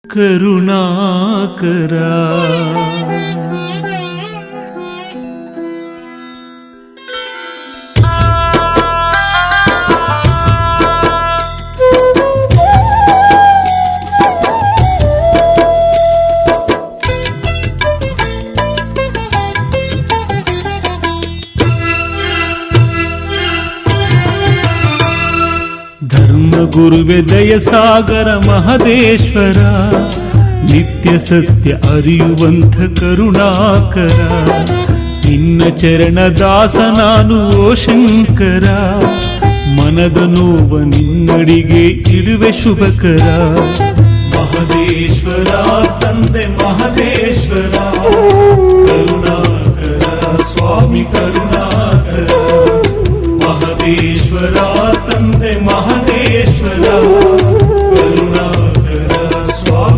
ಕರುಣಾಕರ ಗುರುವೆ ದಯಸಾಗರ ಮಹದೇಶ್ವರ, ನಿತ್ಯ ಸತ್ಯ ಅರಿಯುವಂಥ ಕರುಣಾಕರ, ನಿನ್ನ ಚರಣ ದಾಸ ನಾನು ಓ ಶಂಕರ, ಮನದ ನೋವ ನಿನ್ನಡಿಗೆ ಇಡುವೆ ಶುಭಕರ. ಮಹದೇಶ್ವರ ತಂದೆ ಮಹದೇಶ್ವರ, ಕರುಣಾಕರ ಸ್ವಾಮಿ ಕರುಣಾಕರ.